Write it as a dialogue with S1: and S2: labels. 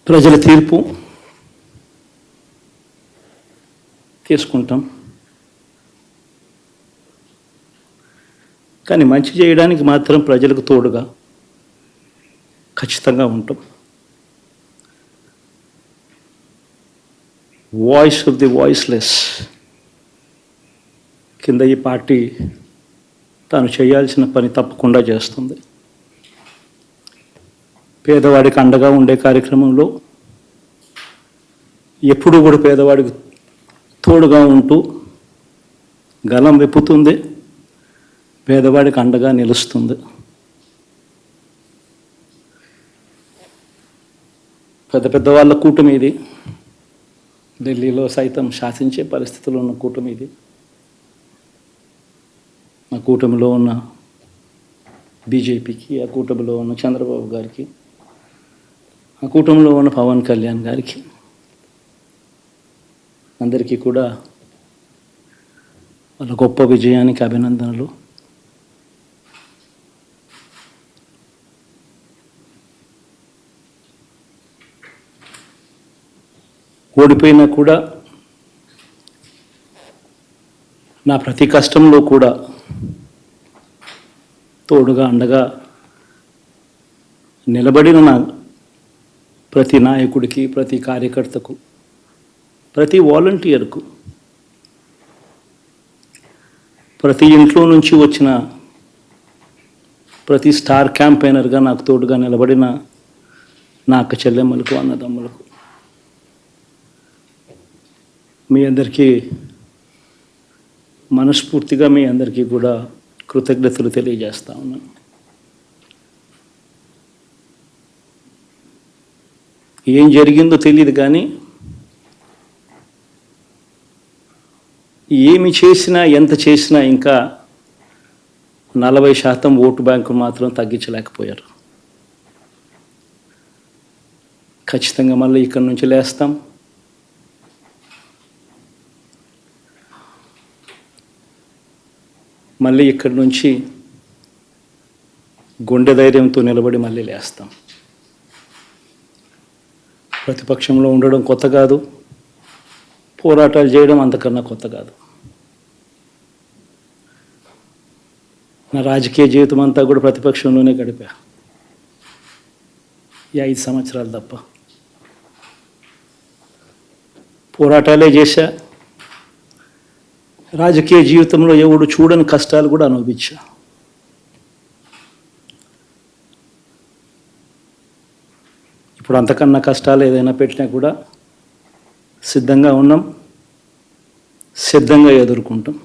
S1: ప్రజల తీర్పు తీసుకుంటాం. కానీ మంచి చేయడానికి మాత్రం ప్రజలకు తోడుగా ఖచ్చితంగా ఉంటాం. వాయిస్ ఆఫ్ ది వాయిస్లెస్ కింద ఈ పార్టీ తాను చేయాల్సిన పని తప్పకుండా చేస్తుంది. పేదవాడికి అండగా ఉండే కార్యక్రమంలో ఎప్పుడూ కూడా పేదవాడికి తోడుగా ఉంటూ గలం విప్పుతుంది, పేదవాడికి అండగా నిలుస్తుంది. పెద్ద పెద్ద వాళ్ళ కూటమి ఇది, ఢిల్లీలో సైతం శాసించే పరిస్థితుల్లో ఉన్న కూటమి ఇది. ఆ కూటమిలో ఉన్న బీజేపీకి, ఆ కూటమిలో ఉన్న చంద్రబాబు గారికి, ఆ కూటమిలో ఉన్న పవన్ కళ్యాణ్ గారికి అందరికీ కూడా వాళ్ళ గొప్ప విజయానికి అభినందనలు. ఓడిపోయినా కూడా నా ప్రతి కష్టంలో కూడా తోడుగా అండగా నిలబడిన నా ప్రతి నాయకుడికి, ప్రతి కార్యకర్తకు, ప్రతి వాలంటీర్కు, ప్రతి ఇంట్లో నుంచి వచ్చిన ప్రతి స్టార్ క్యాంపెయినర్గా నాకు తోడుగా నిలబడిన నా అక్క చెల్లెమ్మలకు, అన్నదమ్ములకు, మీ అందరికీ మనస్ఫూర్తిగా మీ అందరికీ కూడా కృతజ్ఞతలు తెలియజేస్తా ఉన్నాను. ఏం జరిగిందో తెలియదు కానీ ఏమి చేసినా, ఎంత చేసినా ఇంకా 40% ఓటు బ్యాంకు మాత్రం తగ్గించలేకపోయారు. ఖచ్చితంగా మళ్ళీ ఇక్కడి నుంచి లేస్తాం. మళ్ళీ ఇక్కడి నుంచి గుండె ధైర్యంతో నిలబడి మళ్ళీ లేస్తాం. ప్రతిపక్షంలో ఉండడం కొత్త కాదు, పోరాటాలు చేయడం అంతకన్నా కొత్త కాదు. నా రాజకీయ జీవితం అంతా కూడా ప్రతిపక్షంలోనే గడిపా, ఈ 5 సంవత్సరాలు తప్ప. పోరాటాలే చేశా, రాజకీయ జీవితంలో ఎవడు చూడని కష్టాలు కూడా అనుభవించా. ఇప్పుడు అంతకన్నా కష్టాలు ఏదైనా పెట్టినా కూడా సిద్ధంగా ఉన్నాం, సిద్ధంగా ఎదుర్కొంటాం.